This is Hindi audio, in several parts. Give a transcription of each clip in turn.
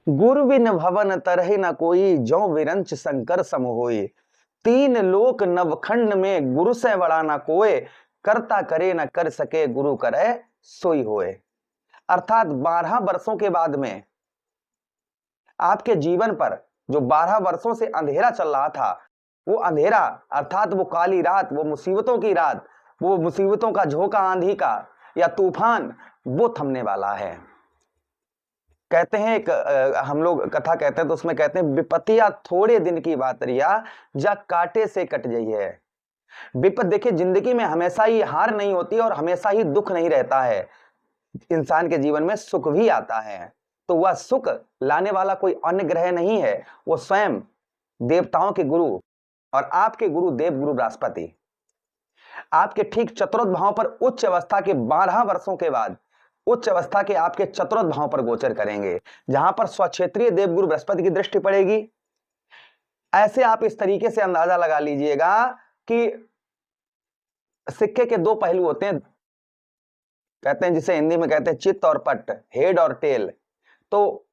गुरु बिन भवन तरहि न कोई, जो विरंच शंकर सम होय। तीन लोक नवखंड में, गुरु से बड़ा न कोय। करता करे न कर सके, गुरु करे सोई होए। अर्थात 12 वर्षों के बाद में आपके जीवन पर जो 12 वर्षों से अंधेरा चल रहा था, वो अंधेरा अर्थात वो काली रात, वो मुसीबतों की रात, वो मुसीबतों का झोंका आंधी का या तूफान, वो थमने वाला है। कहते हैं एक हम लोग कथा कहते हैं तो उसमें कहते हैं, विपत्तियां थोड़े दिन की बात रिया, जा कांटे से कट जाई है। विपत देखिए, जिंदगी में हमेशा ही हार नहीं होती और हमेशा ही दुख नहीं रहता है। इंसान के जीवन में सुख भी आता है, तो वह सुख लाने वाला कोई अन्य ग्रह नहीं है, वो स्वयं देवताओं के गुरु और आपके गुरु देव गुरु बृहस्पति आपके ठीक चतुर्थ भाव पर उच्च अवस्था के 12 वर्षों के बाद उच्च अवस्था के आपके चतुर्थ भाव पर गोचर करेंगे, जहां पर स्वक्षेत्रीय देवगुरु बृहस्पति की दृष्टि पड़ेगी। ऐसे आप इस तरीके से अंदाजा लगा लीजिएगा कि सिक्के के दो पहलू होते हैं, कहते हैं जिसे हिंदी में कहते हैं चित्त और पट, हेड और टेल। तो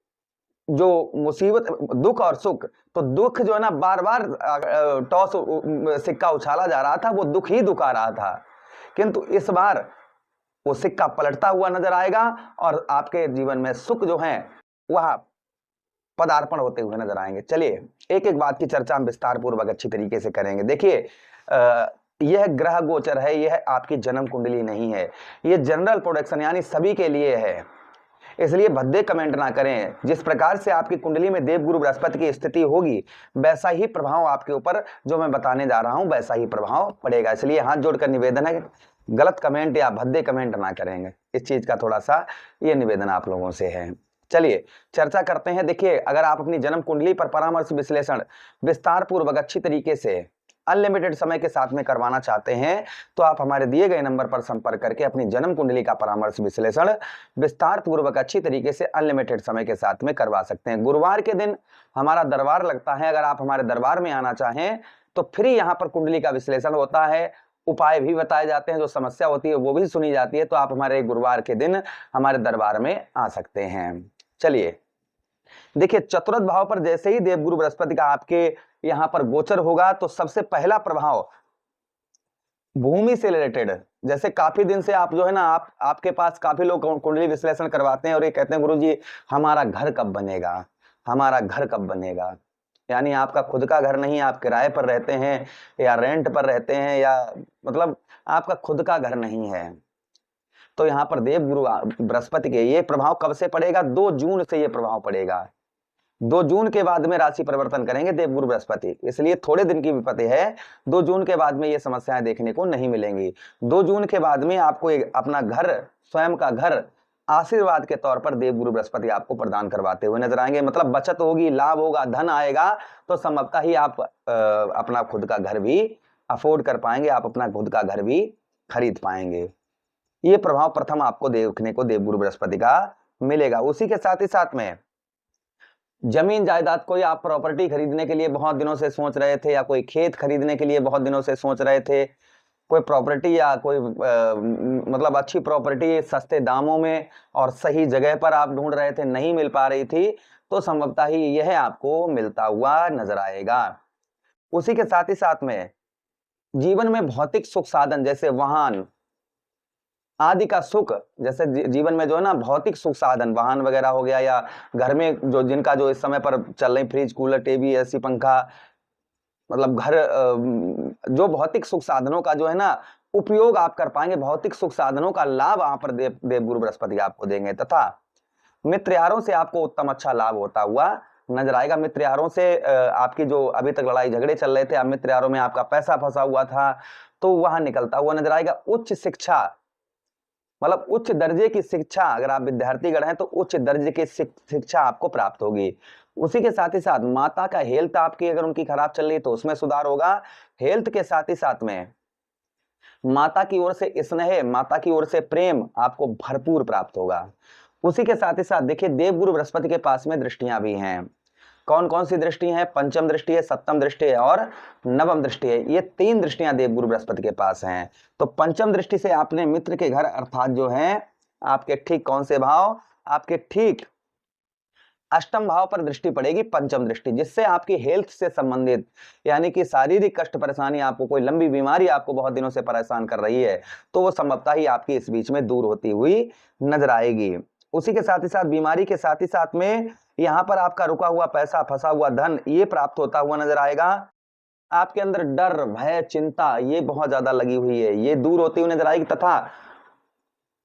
जो मुसीबत, दुख और सुख, तो दुख जो है ना बार बार टॉस सिक्का उछाला जा रहा था, वो दुख ही दुख आ रहा था, किंतु इस बार वो सिक्का पलटता हुआ नजर आएगा और आपके जीवन में सुख जो है वह पदार्पण होते हुए नजर आएंगे। चलिए एक एक बात की चर्चा हम विस्तार पूर्वक अच्छी तरीके से करेंगे। देखिए यह ग्रह गोचर है, यह आपकी जन्म कुंडली नहीं है, यह जनरल प्रोडक्शन यानी सभी के लिए है, इसलिए भद्दे कमेंट ना करें। जिस प्रकार से आपकी कुंडली में देवगुरु बृहस्पति की स्थिति होगी, वैसा ही प्रभाव आपके ऊपर जो मैं बताने जा रहा हूं वैसा ही प्रभाव पड़ेगा। इसलिए हाथ जोड़कर निवेदन है, गलत कमेंट या भद्दे कमेंट ना करेंगे, इस चीज का थोड़ा सा ये निवेदन आप लोगों से है। चलिए चर्चा करते हैं। देखिए, अगर आप अपनी जन्म कुंडली पर परामर्श विश्लेषण विस्तार पूर्वक अच्छी तरीके से अनलिमिटेड समय के साथ में करवाना चाहते हैं, तो आप हमारे दिए गए नंबर पर संपर्क करके अपनी जन्म कुंडली का परामर्श विश्लेषण विस्तार पूर्वक अच्छी तरीके से अनलिमिटेड समय के साथ में करवा सकते हैं। गुरुवार के दिन हमारा दरबार लगता है, अगर आप हमारे दरबार में आना चाहें तो फ्री यहाँ पर कुंडली का विश्लेषण होता है, उपाय भी बताए जाते हैं, जो समस्या होती है वो भी सुनी जाती है। तो आप हमारे गुरुवार के दिन हमारे दरबार में आ सकते हैं। चलिए देखिए, चतुर्थ भाव पर जैसे ही देवगुरु बृहस्पति का आपके यहां पर गोचर होगा, तो सबसे पहला प्रभाव भूमि से रिलेटेड, जैसे काफी दिन से आप जो है ना आपके पास काफी लोग कुंडली विश्लेषण करवाते हैं और ये कहते हैं गुरुजी हमारा घर कब बनेगा, हमारा घर कब बनेगा। यानी आपका खुद का घर नहीं, आप किराए पर रहते हैं या रेंट पर रहते हैं, या मतलब आपका खुद का घर नहीं है। तो यहाँ पर देवगुरु बृहस्पति के ये प्रभाव कब से पड़ेगा? 2 जून से ये प्रभाव पड़ेगा। 2 जून के बाद में राशि परिवर्तन करेंगे देवगुरु बृहस्पति, इसलिए थोड़े दिन की विपत्ति है। 2 जून के बाद में ये समस्याएं देखने को नहीं मिलेंगी। 2 जून के बाद में आपको अपना घर, स्वयं का घर आशीर्वाद के तौर पर देवगुरु बृहस्पति आपको प्रदान करवाते हुए नजर आएंगे। मतलब बचत होगी, लाभ होगा, धन आएगा, तो संभवतः ही आप अपना खुद का घर भी अफोर्ड कर पाएंगे, आप अपना खुद का घर भी खरीद पाएंगे। ये प्रभाव प्रथम आपको देखने को देवगुरु बृहस्पति का मिलेगा। उसी के साथ ही साथ में जमीन जायदाद, कोई आप प्रॉपर्टी खरीदने के लिए बहुत दिनों से सोच रहे थे, या कोई खेत खरीदने के लिए बहुत दिनों से सोच रहे थे, कोई प्रॉपर्टी या कोई मतलब अच्छी प्रॉपर्टी सस्ते दामों में और सही जगह पर आप ढूंढ रहे थे, नहीं मिल पा रही थी, तो संभवतः ही यह आपको मिलता हुआ नजर आएगा। उसी के साथ ही साथ में जीवन में भौतिक सुख साधन जैसे वाहन आदि का सुख, जैसे जीवन में जो है ना भौतिक सुख साधन, वाहन वगैरह हो गया, या घर में जो जिनका जो इस समय पर चल रही फ्रिज, कूलर, टीवी, एसी, पंखा, मतलब घर जो भौतिक सुख साधनों का जो है ना उपयोग आप कर पाएंगे, भौतिक सुख साधनों का लाभ वहां पर देवगुरु बृहस्पति आपको देंगे। तथा मित्र यारों से आपको उत्तम अच्छा लाभ होता हुआ नजर आएगा। मित्र यारों से आपकी जो अभी तक लड़ाई झगड़े चल रहे थे, अब मित्र यारों में आपका पैसा फंसा हुआ था, तो वहां निकलता हुआ नजर आएगा। उच्च शिक्षा, मतलब उच्च दर्जे की शिक्षा, अगर आप विद्यार्थीगण हैं तो उच्च दर्जे की शिक्षा आपको प्राप्त होगी। उसी के साथ ही साथ माता का हेल्थ आपकी अगर उनकी खराब चल रही है तो उसमें सुधार होगा। हेल्थ के साथ ही साथ में माता की ओर से स्नेह, माता की ओर से प्रेम आपको भरपूर प्राप्त होगा। उसी के साथ ही साथ देखिए, देवगुरु बृहस्पति के पास में दृष्टियां भी हैं। कौन कौन सी दृष्टि है? पंचम दृष्टि है, सप्तम दृष्टि है और नवम दृष्टि है। ये 3 दृष्टियां देवगुरु बृहस्पति के पास हैं। तो पंचम दृष्टि से आपने मित्र के घर, अर्थात जो है आपके ठीक कौन से भाव? आपके ठीक अष्टम भाव पर दृष्टि पड़ेगी, पंचम दृष्टि, जिससे आपकी हेल्थ से संबंधित यानी कि शारीरिक कष्ट परेशानी, आपको कोई लंबी बीमारी आपको बहुत दिनों से परेशान कर रही है, तो वो संभवतः ही आपकी इस बीच में दूर होती हुई नजर आएगी। उसी के साथ ही साथ बीमारी के साथ ही साथ में यहाँ पर आपका रुका हुआ पैसा, फंसा हुआ धन, ये प्राप्त होता हुआ नजर आएगा। आपके अंदर डर, भय, चिंता ये बहुत ज्यादा लगी हुई है, ये दूर होती हुई नजर आएगी। तथा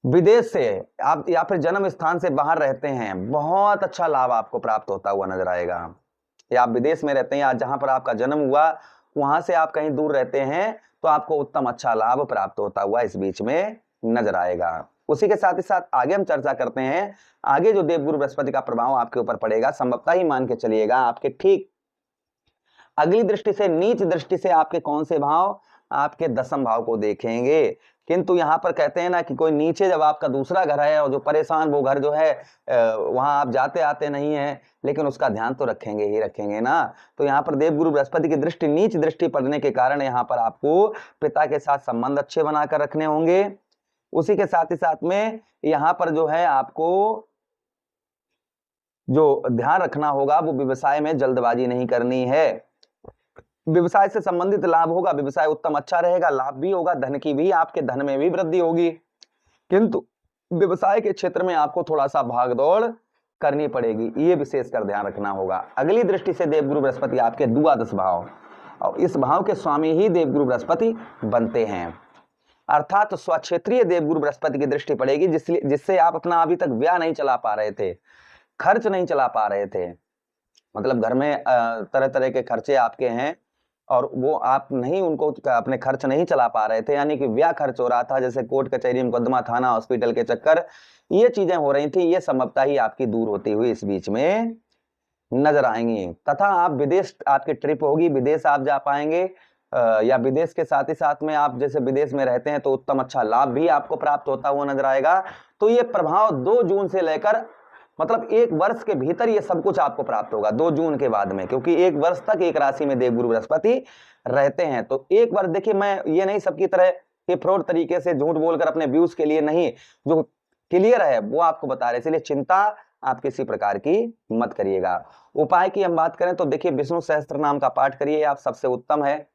विदेश से आप या फिर जन्म स्थान से बाहर रहते हैं, बहुत अच्छा लाभ आपको प्राप्त होता हुआ नजर आएगा। या आप विदेश में रहते हैं या जहां पर आपका जन्म हुआ वहां से आप कहीं दूर रहते हैं, तो आपको उत्तम अच्छा लाभ प्राप्त होता हुआ इस बीच में नजर आएगा। उसी के साथ ही साथ आगे हम चर्चा करते हैं, आगे जो देवगुरु बृहस्पति का प्रभाव आपके ऊपर पड़ेगा, संभवतः ही मान के चलिएगा आपके ठीक अगली दृष्टि से, नीच दृष्टि से आपके कौन से भाव, आपके दसम भाव को देखेंगे। किंतु यहाँ पर कहते हैं ना कि कोई नीचे जब आपका दूसरा घर है और जो परेशान वो घर जो है वहां आप जाते आते नहीं है, लेकिन उसका ध्यान तो रखेंगे ही रखेंगे ना। तो यहाँ पर देवगुरु बृहस्पति की दृष्टि नीच दृष्टि पड़ने के कारण यहाँ पर आपको पिता के साथ संबंध अच्छे बनाकर रखने होंगे। उसी के साथ ही साथ में यहाँ पर जो है आपको जो ध्यान रखना होगा वो व्यवसाय में जल्दबाजी नहीं करनी है। व्यवसाय से संबंधित लाभ होगा, व्यवसाय उत्तम अच्छा रहेगा, लाभ भी होगा, धन की भी, आपके धन में भी वृद्धि होगी, किंतु व्यवसाय के क्षेत्र में आपको थोड़ा सा भागदौड़ करनी पड़ेगी, ये विशेषकर ध्यान रखना होगा। अगली दृष्टि से देवगुरु बृहस्पति आपके द्वादश भाव, और इस भाव के स्वामी ही देवगुरु बृहस्पति बनते हैं, अर्थात स्वक्षेत्रीय देवगुरु बृहस्पति की दृष्टि पड़ेगी, जिससे आप अपना अभी तक व्यय नहीं चला पा रहे थे, खर्च नहीं चला पा रहे थे, मतलब घर में तरह तरह के खर्चे आपके हैं और वो आप नहीं उनको अपने खर्च नहीं चला पा रहे थे, यानी कि व्यय खर्च हो रहा था, जैसे कोर्ट कचहरी, मुकदमा, थाना, हॉस्पिटल के चक्कर, ये चीजें हो रही थी, ये संभवतः ही आपकी दूर होती हुई इस बीच में नजर आएंगी। तथा आप विदेश, आपकी ट्रिप होगी, विदेश आप जा पाएंगे, या विदेश के साथ ही साथ में आप जैसे विदेश में रहते हैं तो उत्तम अच्छा लाभ भी आपको प्राप्त होता हुआ नजर आएगा। तो ये प्रभाव 2 जून से लेकर मतलब 1 वर्ष के भीतर ये सब कुछ आपको प्राप्त होगा 2 जून के बाद में, क्योंकि 1 वर्ष तक एक राशि में देवगुरु बृहस्पति रहते हैं। तो एक वर्ष, देखिए मैं ये नहीं सबकी तरह कि फ्रॉड तरीके से झूठ बोलकर अपने व्यूज के लिए नहीं, जो क्लियर है वो आपको बता रहे, इसलिए चिंता आप किसी प्रकार की मत करिएगा। उपाय की हम बात करें तो देखिए विष्णु सहस्त्र नाम का पाठ करिए, आप सबसे उत्तम है।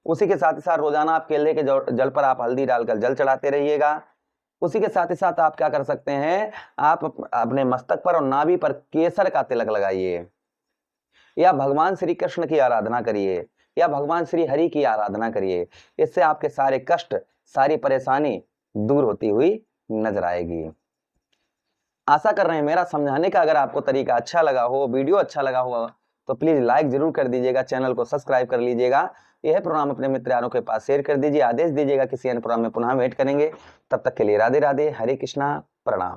उसी के साथ ही साथ रोजाना आप केले के जल पर आप हल्दी डालकर जल चढ़ाते रहिएगा। उसी के साथ ही साथ आप क्या कर सकते हैं, आप अपने मस्तक पर और नाभि पर केसर का तिलक लगाइए, या भगवान श्री कृष्ण की आराधना करिए, या भगवान श्री हरि की आराधना करिए। इससे आपके सारे कष्ट, सारी परेशानी दूर होती हुई नजर आएगी। आशा कर रहे हैं मेरा समझाने का अगर आपको तरीका अच्छा लगा हो, वीडियो अच्छा लगा हो, तो प्लीज लाइक जरूर कर दीजिएगा, चैनल को सब्सक्राइब कर लीजिएगा। यह प्रोग्राम अपने मित्र यारों के पास शेयर कर दीजिए, आदेश दीजिएगा किसी अन्य प्रोग्राम में पुनः वेट करेंगे। तब तक के लिए राधे राधे, हरे कृष्णा, प्रणाम।